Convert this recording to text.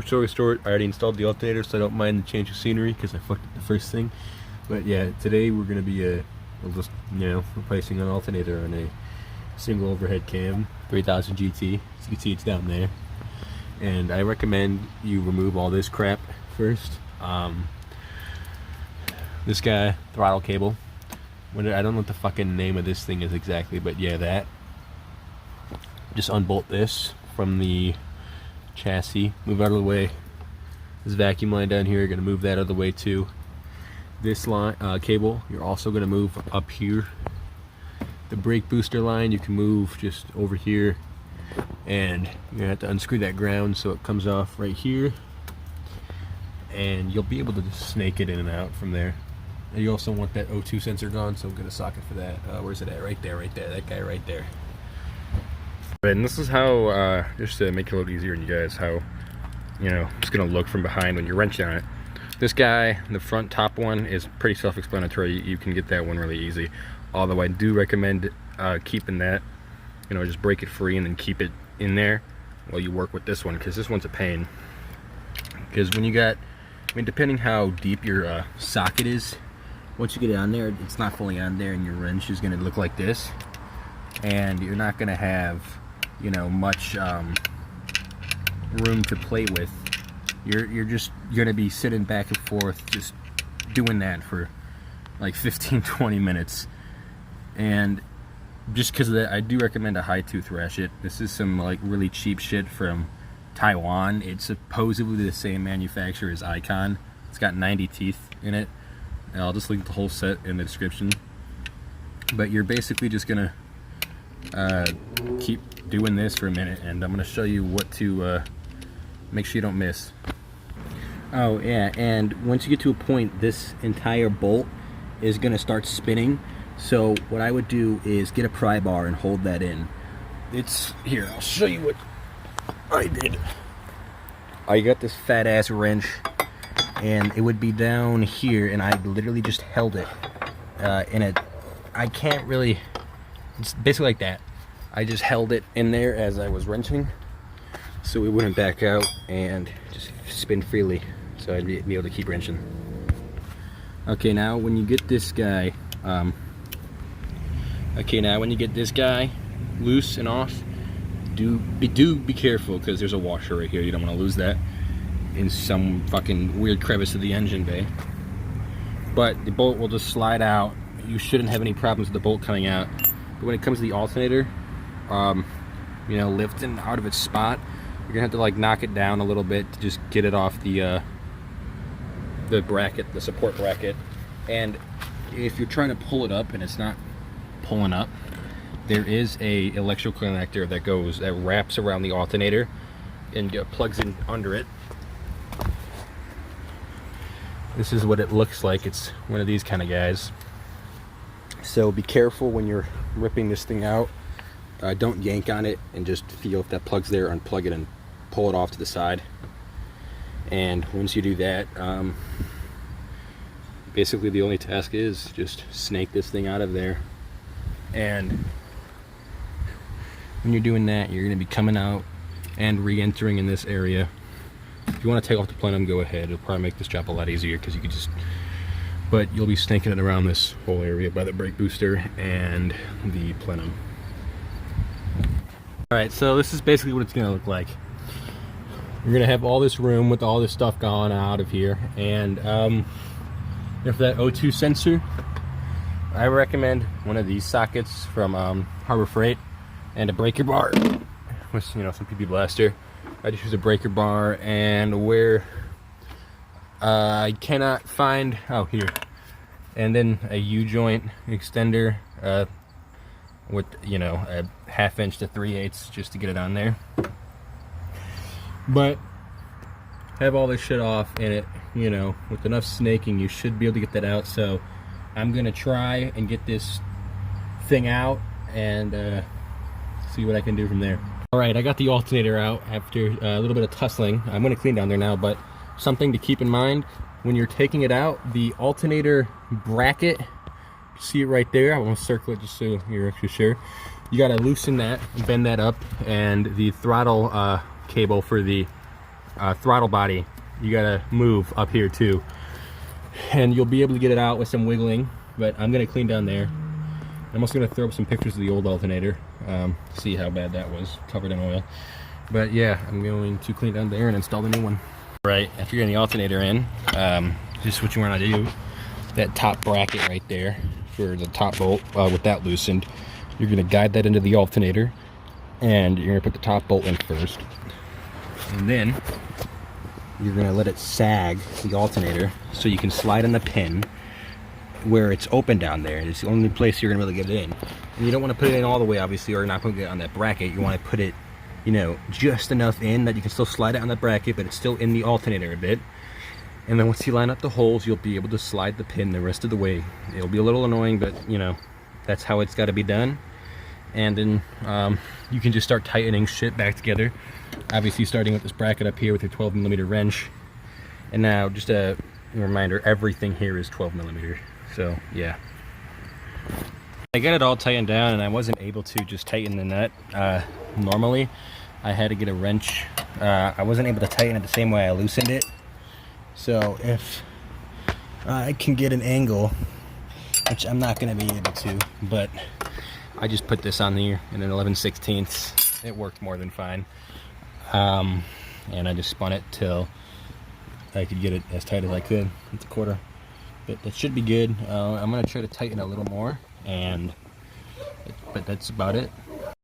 Story short, I already installed the alternator, so I don't mind the change of scenery because I fucked up the first thing. But yeah, today we're gonna be just replacing an alternator on a single overhead cam 3000 GT. As you can see, it's down there, and I recommend you remove all this crap first. This guy, throttle cable. I don't know what the fucking name of this thing is exactly, but yeah, that. Just unbolt this from the chassis, move out of the way. This vacuum line down here, you're going to move that out of the way too. This line cable, you're also going to move up here. The brake booster line you can move just over here, and you're going to have to unscrew that ground so it comes off right here, and you'll be able to just snake it in and out from there. And you also want that O2 sensor gone, so I'm going to socket for that. Where's it at? Right there, that guy right there. And this is how, just to make it a little easier on you guys, how, it's going to look from behind when you're wrenching on it. This guy, the front top one, is pretty self-explanatory. You can get that one really easy. Although I do recommend keeping that, just break it free and then keep it in there while you work with this one, because this one's a pain. Because when you got, depending how deep your socket is, once you get it on there, it's not fully on there, and your wrench is going to look like this. And you're not going to have much room to play with. You're just going to be sitting back and forth just doing that for like 15-20 minutes, and just because of that, I do recommend a high tooth ratchet. This is some like really cheap shit from Taiwan. It's supposedly the same manufacturer as Icon. It's got 90 teeth in it, and I'll just link the whole set in the description. But you're basically just gonna keep doing this for a minute, and I'm going to show you what to make sure you don't miss. Oh yeah, and once you get to a point, this entire bolt is going to start spinning. So what I would do is get a pry bar and hold that in. It's here, I'll show you what I did. I got this fat ass wrench, and it would be down here, and I literally just held it in it. I can't really, it's basically like that. I just held it in there as I was wrenching, so it wouldn't back out and just spin freely, so I'd be able to keep wrenching. Okay, now when you get this guy, loose and off, do be careful, because there's a washer right here. You don't want to lose that in some fucking weird crevice of the engine bay. But the bolt will just slide out. You shouldn't have any problems with the bolt coming out. But when it comes to the alternator, lifting out of its spot, you're gonna have to like knock it down a little bit to just get it off the bracket, the support bracket. And if you're trying to pull it up and it's not pulling up, there is a electrical connector that wraps around the alternator and plugs in under it. This is what it looks like. It's one of these kind of guys. So be careful when you're ripping this thing out. Don't yank on it, and just feel if that plug's there, unplug it and pull it off to the side. And once you do that, basically the only task is just snake this thing out of there. And when you're doing that, you're going to be coming out and re-entering in this area. If you want to take off the plenum, go ahead. It'll probably make this job a lot easier, because you can just, but you'll be snaking it around this whole area by the brake booster and the plenum. Alright, so this is basically what it's going to look like. You're going to have all this room with all this stuff gone out of here, and for that O2 sensor, I recommend one of these sockets from Harbor Freight, and a breaker bar with some PP blaster. I just use a breaker bar, and where I cannot find, here, and then a U-joint extender with a 1/2 inch to 3/8 just to get it on there. But have all this shit off, and it with enough snaking you should be able to get that out. So I'm gonna try and get this thing out and see what I can do from there. Alright, I got the alternator out after a little bit of tussling. I'm gonna clean down there now, but something to keep in mind when you're taking it out, the alternator bracket, see it right there, I want to circle it just so you're extra sure. You got to loosen that, bend that up, and the throttle cable for the throttle body, you gotta move up here too. And you'll be able to get it out with some wiggling, but I'm gonna clean down there. I'm also gonna throw up some pictures of the old alternator, see how bad that was, covered in oil. But yeah, I'm going to clean down there and install the new one. Right, after you're getting the alternator in, just what you wanna do, that top bracket right there for the top bolt, with that loosened, you're gonna guide that into the alternator, and you're gonna put the top bolt in first. And then you're gonna let it sag the alternator so you can slide on the pin where it's open down there. It's the only place you're gonna really get it in. And you don't want to put it in all the way, obviously, or you're not gonna get it on that bracket. You want to put it, you know, just enough in that you can still slide it on the bracket, but it's still in the alternator a bit. And then once you line up the holes, you'll be able to slide the pin the rest of the way. It'll be a little annoying, but you know, that's how it's got to be done. And then you can just start tightening shit back together. Obviously starting with this bracket up here with your 12mm wrench. And now just a reminder, everything here is 12mm. So yeah. I got it all tightened down and I wasn't able to just tighten the nut normally. I had to get a wrench. I wasn't able to tighten it the same way I loosened it. So if I can get an angle, which I'm not going to be able to, but I just put this on here in an 11/16. It worked more than fine. And I just spun it till I could get it as tight as I could. It's a quarter, but that should be good. I'm going to try to tighten a little more, but that's about it.